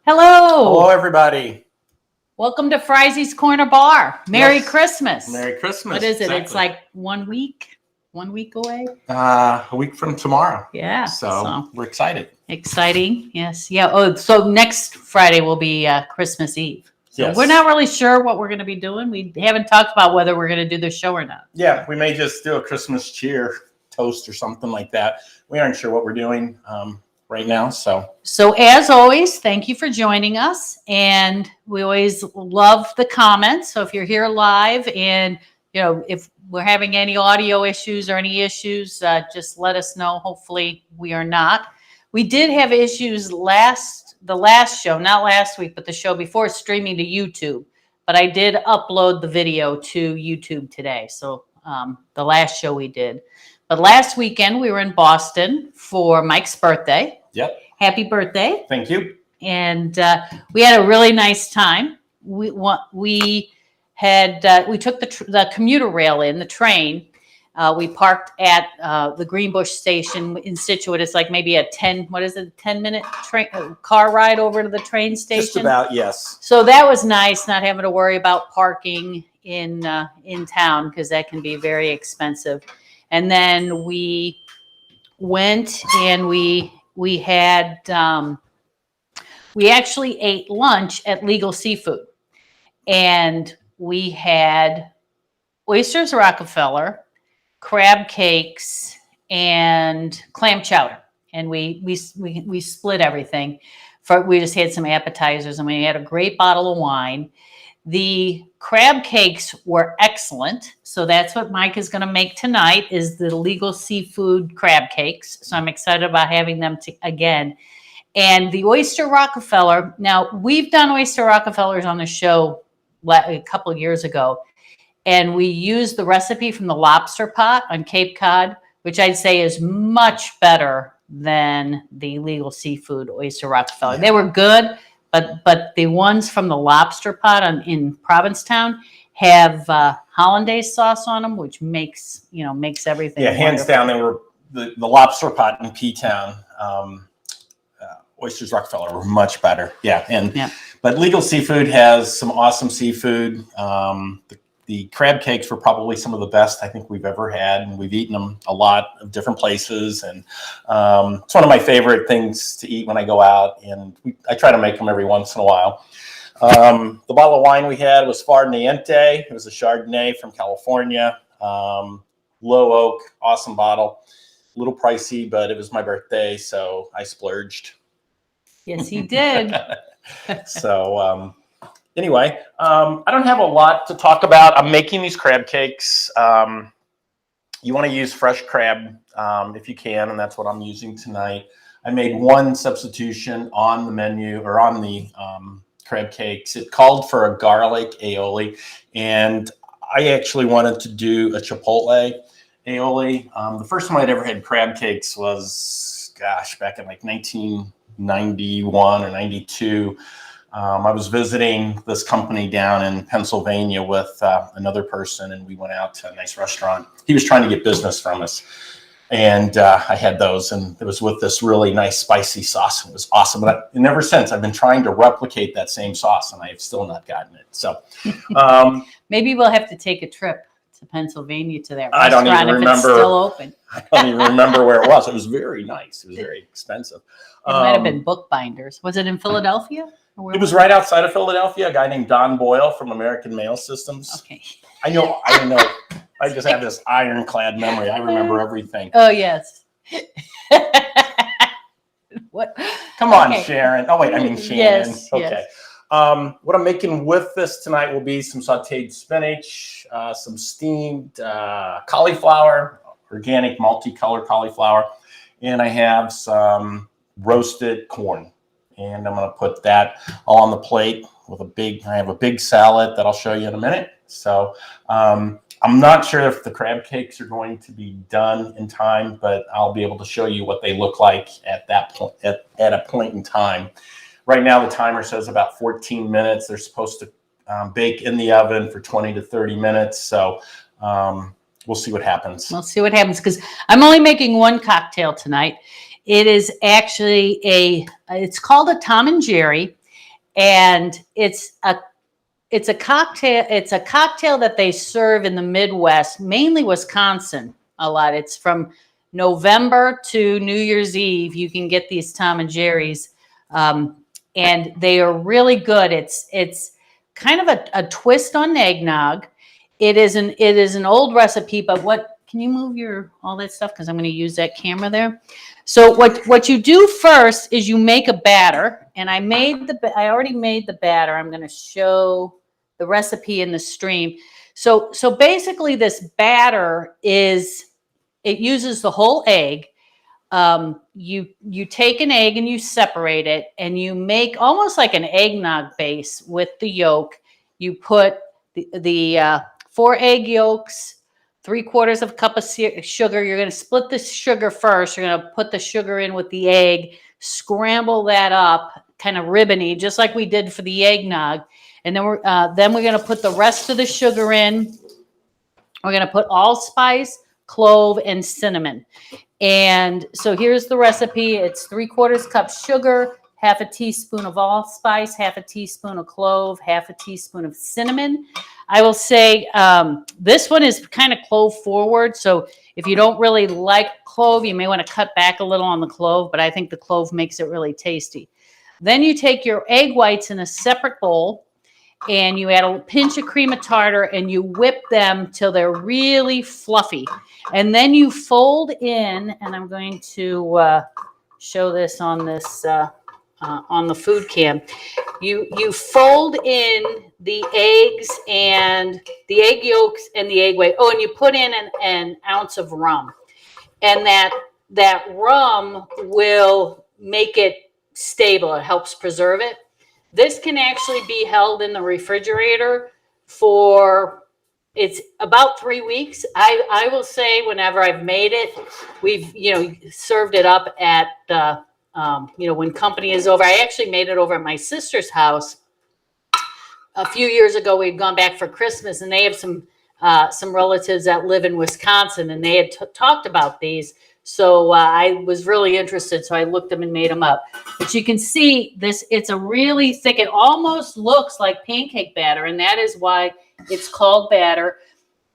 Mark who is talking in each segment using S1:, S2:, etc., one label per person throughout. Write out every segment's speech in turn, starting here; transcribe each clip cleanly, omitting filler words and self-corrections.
S1: Hello.
S2: Hello, everybody.
S1: Welcome to Frizzy's Corner Bar. Merry Christmas.
S2: Merry Christmas.
S1: What is it?
S2: Exactly.
S1: It's like 1 week away.
S2: A week from tomorrow.
S1: Yeah.
S2: So we're excited.
S1: Exciting. Yes. Yeah. Oh, so next Friday will be Christmas Eve. So
S2: Yes.
S1: We're not really sure what we're going to be doing. We haven't talked about whether we're going to do the show or not.
S2: Yeah, we may just do a Christmas cheer toast or something like that. We aren't sure what we're doing right now. So
S1: as always, thank you for joining us. And we always love the comments. So if you're here live and, if we're having any audio issues or any issues, just let us know. Hopefully we are not. We did have issues the last show, not last week, but the show before, streaming to YouTube. But I did upload the video to YouTube today. So the last show we did. But last weekend we were in Boston for Mike's birthday.
S2: Yep.
S1: Happy birthday.
S2: Thank you.
S1: And we had a really nice time. We took the commuter rail in, the train. We parked at the Greenbush station in Scituate. It's like maybe a 10-minute car ride over to the train station?
S2: Just about, yes.
S1: So that was nice, not having to worry about parking in town, because that can be very expensive. And then we went and we had we actually ate lunch at Legal Seafood, and we had Oysters Rockefeller, crab cakes, and clam chowder, and we split everything. We just had some appetizers, and we had a great bottle of wine. The crab cakes were excellent, so that's what Mike is going to make tonight, is the Legal Seafood crab cakes. So I'm excited about having them again. And the Oyster Rockefeller, now we've done Oyster Rockefellers on the show a couple of years ago, and we used the recipe from the lobster pot on Cape Cod, which I'd say is much better than the Legal Seafood Oyster Rockefeller. Yeah. They were good. But the ones from the lobster pot in Provincetown have hollandaise sauce on them, which makes everything.
S2: Yeah, hands
S1: wonderful.
S2: down, they were the lobster pot in P-Town. Oysters Rockefeller were much better. Yeah, but Legal Seafood has some awesome seafood. The crab cakes were probably some of the best I think we've ever had, and we've eaten them a lot of different places. And it's one of my favorite things to eat when I go out, and I try to make them every once in a while. The bottle of wine we had was Far Niente. It was a Chardonnay from California, low oak, awesome bottle. A little pricey, but it was my birthday, so I splurged.
S1: Yes, he did.
S2: So. Anyway, I don't have a lot to talk about. I'm making these crab cakes. You want to use fresh crab if you can, and that's what I'm using tonight. I made one substitution on the menu, or on the crab cakes. It called for a garlic aioli, and I actually wanted to do a chipotle aioli. The first time I'd ever had crab cakes was, back in like 1991 or 92. I was visiting this company down in Pennsylvania with another person, and we went out to a nice restaurant. He was trying to get business from us, and I had those, and it was with this really nice spicy sauce. It was awesome. And ever since, I've been trying to replicate that same sauce, and I have still not gotten it. So
S1: maybe we'll have to take a trip to Pennsylvania to that restaurant.
S2: I don't even remember.
S1: If it's still open.
S2: I don't even remember where it was. It was very nice. It was very expensive.
S1: It might have been Bookbinders. Was it in Philadelphia?
S2: It was right outside of Philadelphia. A guy named Don Boyle from American Mail Systems.
S1: Okay.
S2: I know. I just have this ironclad memory. I remember everything.
S1: Oh, yes. What?
S2: Come on, Sharon. Oh, wait, I mean Shannon.
S1: Yes,
S2: okay.
S1: Yes.
S2: What I'm making with this tonight will be some sauteed spinach, some steamed cauliflower, organic multicolored cauliflower, and I have some roasted corn. And I'm going to put that all on the plate with I have a big salad that I'll show you in a minute. So I'm not sure if the crab cakes are going to be done in time, but I'll be able to show you what they look like at that point, at a point in time. Right now, the timer says about 14 minutes. They're supposed to bake in the oven for 20 to 30 minutes. So we'll see what happens.
S1: We'll see what happens, because I'm only making one cocktail tonight. It is actually it's called a Tom and Jerry, And it's a cocktail. It's a cocktail that they serve in the Midwest, mainly Wisconsin a lot. It's from November to New Year's Eve. You can get these Tom and Jerry's, and they are really good. It's kind of a twist on eggnog. It is an old recipe, but can you move all that stuff, because I'm going to use that camera there. So what you do first is you make a batter, and I already made the batter. I'm going to show the recipe in the stream. So basically this batter it uses the whole egg. You take an egg and you separate it, and you make almost like an eggnog base with the yolk. You put the 4 egg yolks, 3/4 of a cup of sugar. You're going to split the sugar first. You're going to put the sugar in with the egg, scramble that up, kind of ribbony, just like we did for the eggnog. And then we're going to put the rest of the sugar in. We're going to put allspice, clove, and cinnamon. And so here's the recipe. It's 3/4 cup sugar, 1/2 teaspoon of allspice, 1/2 teaspoon of clove, 1/2 teaspoon of cinnamon. I will say this one is kind of clove forward. So if you don't really like clove, you may want to cut back a little on the clove, but I think the clove makes it really tasty. Then you take your egg whites in a separate bowl, and you add a pinch of cream of tartar, and you whip them till they're really fluffy. And then you fold in, and I'm going to show this on on the food cam. You fold in the eggs and the egg yolks and the egg white. Oh, and you put in an ounce of rum, and that rum will make it stable. It helps preserve it. This can actually be held in the refrigerator for, it's about 3 weeks. I will say whenever I've made it, we've, served it up at, when company is over. I actually made it over at my sister's house a few years ago. We'd gone back for Christmas, and they have some relatives that live in Wisconsin, and they had talked about these. So I was really interested, so I looked them and made them up. But you can see this, it's a really thick, it almost looks like pancake batter, and that is why it's called batter.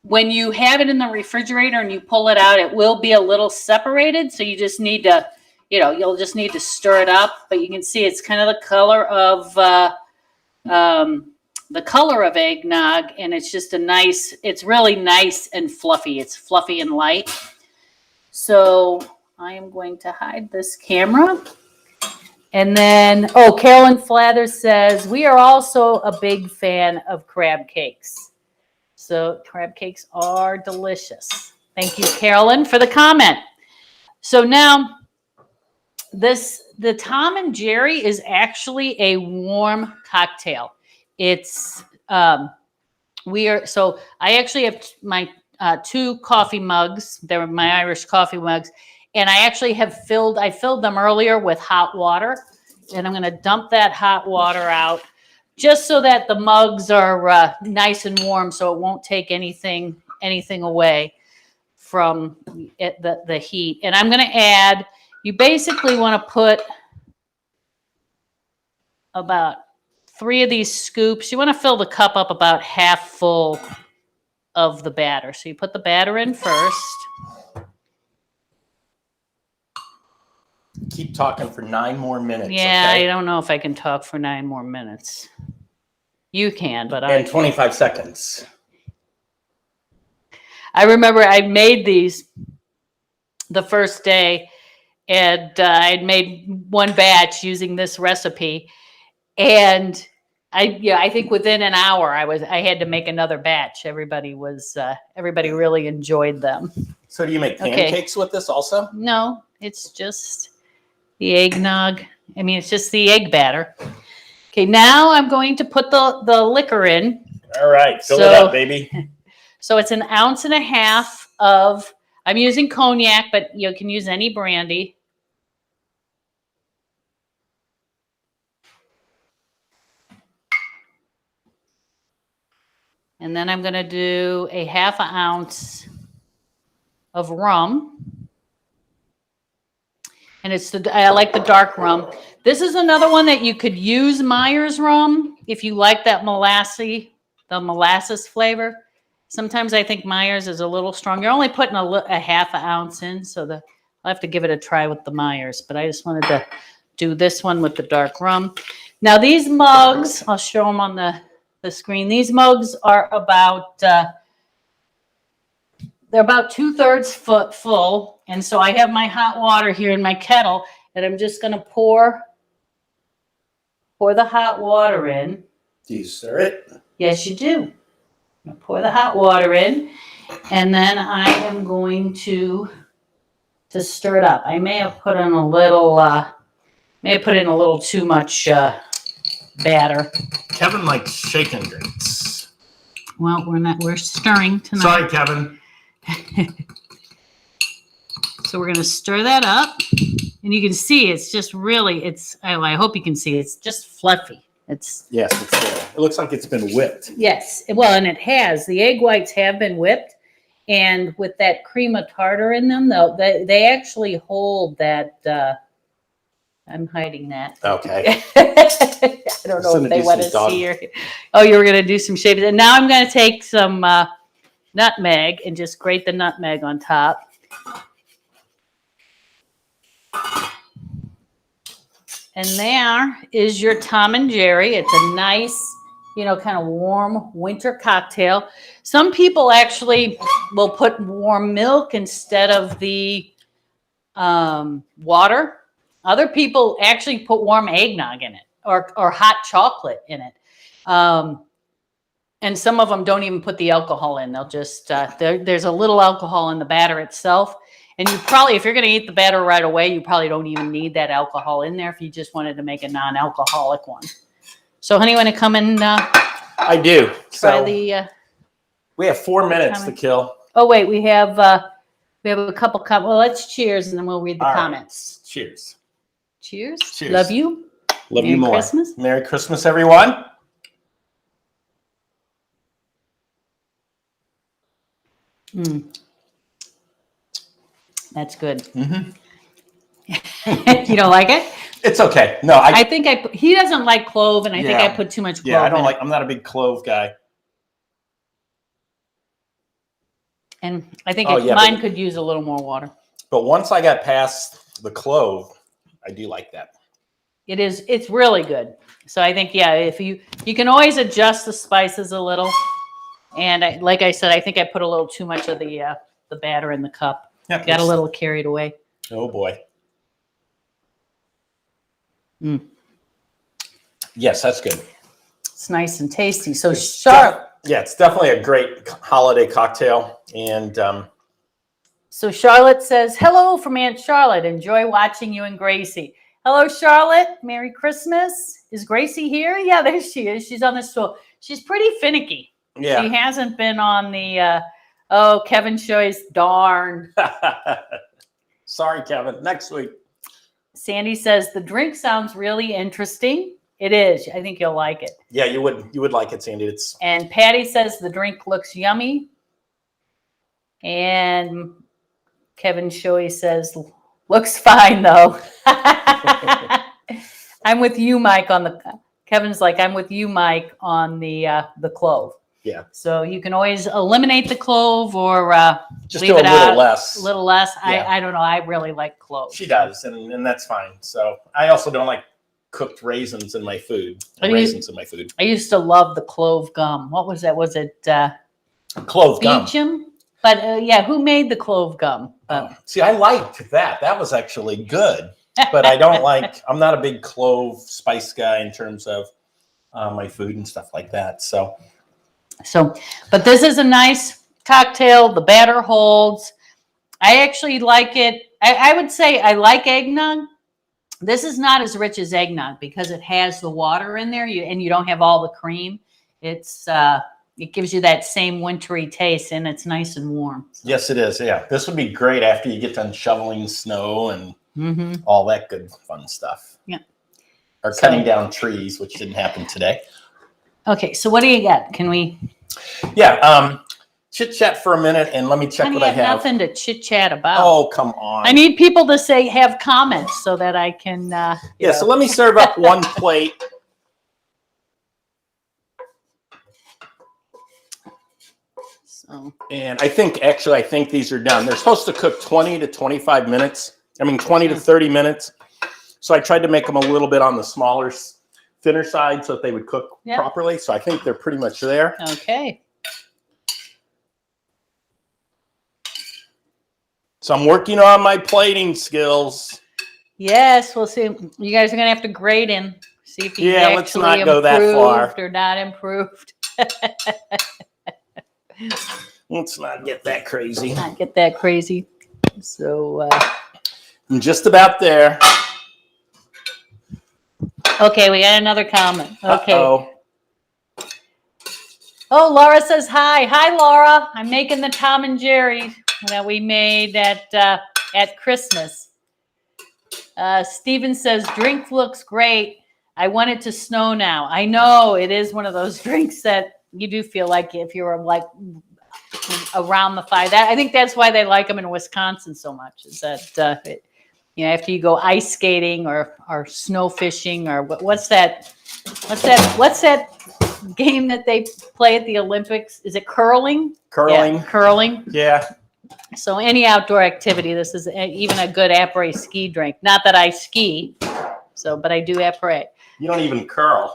S1: When you have it in the refrigerator and you pull it out, it will be a little separated, so you just need to, you'll just need to stir it up. But you can see it's kind of the color of eggnog, and it's just it's really nice and fluffy. It's fluffy and light. So I am going to hide this camera. And then, Carolyn Flathers says, we are also a big fan of crab cakes. So crab cakes are delicious. Thank you, Carolyn, for the comment. So now the Tom and Jerry is actually a warm cocktail. It's, I actually have my 2 coffee mugs. They're my Irish coffee mugs. And I actually I filled them earlier with hot water. And I'm going to dump that hot water out just so that the mugs are nice and warm, so it won't take anything away from the heat. And I'm going to add, you basically want to put about 3 of these scoops. You want to fill the cup up about half full of the batter. So you put the batter in first.
S2: Keep talking for 9 more minutes.
S1: Yeah,
S2: okay?
S1: I don't know if I can talk for 9 more minutes. You can, but
S2: and 25 seconds.
S1: I remember I made these the first day, and I'd made 1 batch using this recipe, and I think within an hour I had to make another batch. Everybody really enjoyed them.
S2: So do you make pancakes with this also?
S1: No, it's just the eggnog. I mean, it's just the egg batter. Okay, now I'm going to put the liquor in.
S2: All right, fill it up, baby.
S1: So it's 1.5 ounces of, I'm using cognac, but you can use any brandy. And then I'm going to do 1/2 ounce of rum. And I like the dark rum. This is another one that you could use Myers rum if you like that the molasses flavor. Sometimes I think Myers is a little strong. You're only putting a half an ounce in, so I'll have to give it a try with the Myers. But I just wanted to do this one with the dark rum. Now these mugs, I'll show them on the screen. These mugs are about they're about 2/3 full. And so I have my hot water here in my kettle, and I'm just going to pour the hot water in.
S2: Do you stir it?
S1: Yes, you do. I'm pour the hot water in, and then I am going to stir it up. I may have put in a little too much batter.
S2: Kevin likes shaken drinks.
S1: Well, we're stirring tonight.
S2: Sorry, Kevin.
S1: So we're going to stir that up, and you can see it's just really, I hope you can see it's just fluffy.
S2: Yes, it looks like it's been whipped.
S1: Yes, well, and it has. The egg whites have been whipped, and with that cream of tartar in them, though, they actually hold that. I'm hiding that.
S2: Okay.
S1: I don't know if they want to see your. Oh, you were going to do some shaving, and now I'm going to take some nutmeg and just grate the nutmeg on top. And there is your Tom and Jerry. It's a nice, kind of warm winter cocktail. Some people actually will put warm milk instead of the water. Other people actually put warm eggnog in it or hot chocolate in it. And some of them don't even put the alcohol in. They'll just, there's a little alcohol in the batter itself. And you probably, if you're going to eat the batter right away, you probably don't even need that alcohol in there if you just wanted to make a non-alcoholic one. So, honey, want to come and
S2: I do.
S1: Try
S2: we have 4 minutes to kill.
S1: Oh, wait, we have a couple. Well, let's cheers and then we'll read the comments.
S2: Right. Cheers.
S1: Cheers.
S2: Cheers.
S1: Love you.
S2: Love
S1: Merry
S2: you more.
S1: Christmas.
S2: Merry Christmas, everyone.
S1: That's good.
S2: Mm-hmm.
S1: You don't like it?
S2: It's okay. No,
S1: I think he doesn't like clove, and I think I put too much clove.
S2: Yeah, I'm not a big clove guy.
S1: And I think mine could use a little more water.
S2: But once I got past the clove, I do like that.
S1: It's really good. So I think, if you can always adjust the spices a little. And like I said, I think I put a little too much of the batter in the cup.
S2: Yep,
S1: got a little carried away.
S2: Oh boy. Yes, that's good.
S1: It's nice and tasty. So Charlotte.
S2: It's definitely a great holiday cocktail. And
S1: so Charlotte says, hello from Aunt Charlotte. Enjoy watching you and Gracie. Hello, Charlotte. Merry Christmas. Is Gracie here? Yeah, there she is. She's on the stool. She's pretty finicky.
S2: Yeah.
S1: She hasn't been on the, Kevin Shoy's darn.
S2: Sorry, Kevin. Next week.
S1: Sandy says, the drink sounds really interesting. It is. I think you'll like it.
S2: Yeah, you would like it, Sandy.
S1: And Patty says the drink looks yummy. And Kevin Shoy says, looks fine though. I'm with you, Mike, Kevin's like, I'm with you, Mike, on the clove.
S2: Yeah.
S1: So you can always eliminate the clove or
S2: just
S1: leave
S2: do
S1: it
S2: a
S1: out.
S2: less.
S1: A little less.
S2: Yeah.
S1: I don't know. I really like cloves.
S2: She does, and that's fine. So I also don't like cooked raisins in my food. I used
S1: to love the clove gum. What was that? Was it
S2: clove gum?
S1: Beecham? But who made the clove gum?
S2: See, I liked that. That was actually good. But I don't I'm not a big clove spice guy in terms of my food and stuff like that. So,
S1: but this is a nice cocktail. The batter holds. I actually like it. I would say I like eggnog. This is not as rich as eggnog because it has the water in there and you don't have all the cream. It gives you that same wintry taste and it's nice and warm. So.
S2: Yes, it is. Yeah. This would be great after you get done shoveling snow and all that good fun stuff.
S1: Yeah.
S2: Or cutting down trees, which didn't happen today.
S1: Okay. So what do you got? Can we?
S2: Yeah. chit chat for a minute and let me check
S1: Honey,
S2: what I
S1: I have
S2: have.
S1: nothing to chit chat about.
S2: Oh, come on.
S1: I need people to have comments so that I can.
S2: Yeah, so let me serve up one plate.
S1: So.
S2: And I think these are done. They're supposed to cook 20 to 25 minutes. I mean, 20 to 30 minutes. So I tried to make them a little bit on the smaller, thinner side so that they would cook properly. So I think they're pretty much there.
S1: Okay.
S2: So I'm working on my plating skills.
S1: Yes, we'll see. You guys are gonna have to grade him. See if he's actually
S2: let's not go that far.
S1: or not improved.
S2: Let's not get that crazy.
S1: Not get that crazy. So
S2: I'm just about there.
S1: Okay, we got another comment. Okay.
S2: Uh-oh.
S1: Oh, Laura says hi. Hi, Laura. I'm making the Tom and Jerry that we made at Christmas. Steven says drink looks great. I want it to snow now. I know it is one of those drinks that you do feel like if you were like around the fire. I think that's why they like them in Wisconsin so much. Is that after you go ice skating or snow fishing or what's that game that they play at the Olympics? Is it curling?
S2: Curling.
S1: Yeah, curling.
S2: Yeah.
S1: So any outdoor activity, this is even a good après ski drink. Not that I ski, but I do après.
S2: You don't even curl.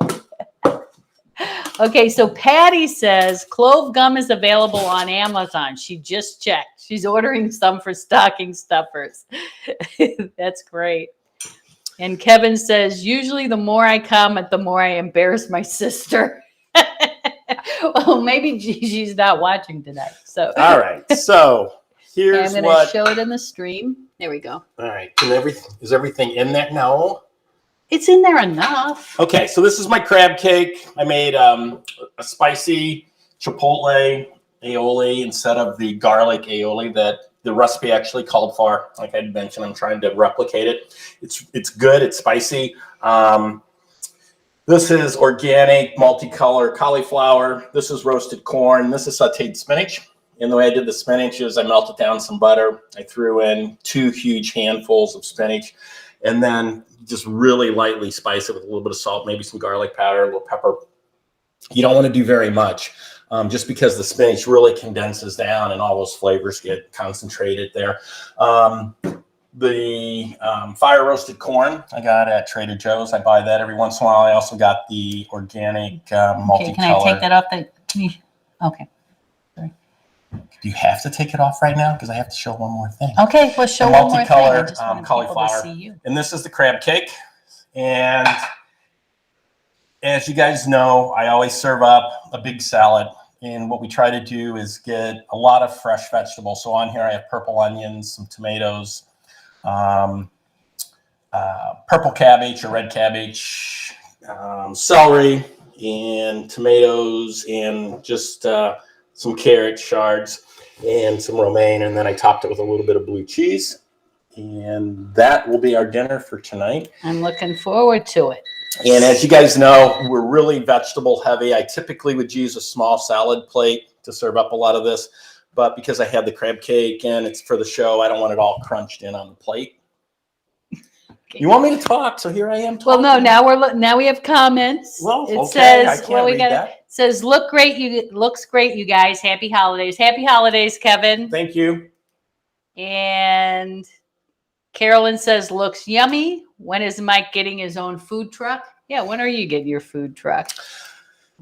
S1: Okay, so Patty says clove gum is available on Amazon. She just checked. She's ordering some for stocking stuffers. That's great. And Kevin says, usually the more I comment, the more I embarrass my sister. Well, maybe Gigi's not watching tonight. So
S2: all right. So here's
S1: I'm going to show it in the stream. There we go.
S2: All right. Is everything in there? No.
S1: It's in there enough.
S2: Okay, so this is my crab cake. I made a spicy chipotle aioli instead of the garlic aioli that the recipe actually called for. Like I mentioned, I'm trying to replicate it. It's good. It's spicy. This is organic multicolor cauliflower. This is roasted corn. This is sauteed spinach. And the way I did the spinach is I melted down some butter. I threw in 2 huge handfuls of spinach, and then just really lightly spice it with a little bit of salt, maybe some garlic powder, a little pepper. You don't want to do very much just because the spinach really condenses down and all those flavors get concentrated there. The fire roasted corn I got at Trader Joe's. I buy that every once in a while. I also got the organic multicolor.
S1: Okay, can I take that off? Okay.
S2: Do you have to take it off right now? Because I have to show one more thing.
S1: Okay, let's show one more thing. I just
S2: Multicolor
S1: wanted
S2: cauliflower.
S1: people to see you.
S2: And this is the crab cake. And as you guys know, I always serve up a big salad. And what we try to do is get a lot of fresh vegetables. So on here I have purple onions, some tomatoes, purple cabbage or red cabbage, celery, and tomatoes, and just some carrot shards and some romaine, and then I topped it with a little bit of blue cheese. And that will be our dinner for tonight.
S1: I'm looking forward to it.
S2: And as you guys know, we're really vegetable heavy. I typically would use a small salad plate to serve up a lot of this, but because I had the crab cake and it's for the show, I don't want it all crunched in on the plate. Okay. You want me to talk, so here I am talking.
S1: Well, no, now we have comments.
S2: Well,
S1: it
S2: okay,
S1: says,
S2: I can't read that.
S1: It says, looks great, you guys. Happy holidays. Happy holidays, Kevin.
S2: Thank you.
S1: And Carolyn says, looks yummy. When is Mike getting his own food truck? Yeah, when are you getting your food truck?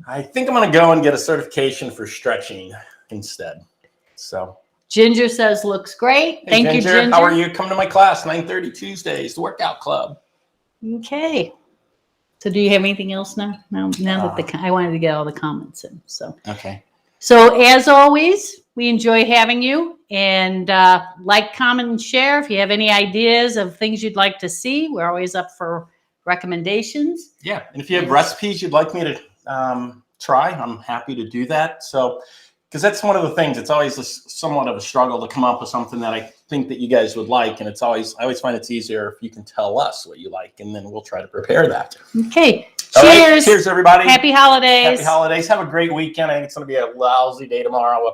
S2: I think I'm going to go and get a certification for stretching instead. So
S1: Ginger says, looks great.
S2: Hey,
S1: Thank you, Ginger.
S2: How are you? Come to my class, 9:30 Tuesdays, the workout club.
S1: Okay. So do you have anything else now? Now that I wanted to get all the comments in. So
S2: okay.
S1: So as always, we enjoy having you, and like, comment, and share. If you have any ideas of things you'd like to see, we're always up for recommendations.
S2: Yeah, and if you have recipes you'd like me to try, I'm happy to do that. So, because that's one of the things, it's always somewhat of a struggle to come up with something that I think that you guys would like, and I always find it's easier if you can tell us what you like, and then we'll try to prepare that.
S1: Okay.
S2: All
S1: Cheers.
S2: right. Cheers, everybody.
S1: Happy holidays.
S2: Happy holidays. Have a great weekend. I think it's going to be a lousy day tomorrow up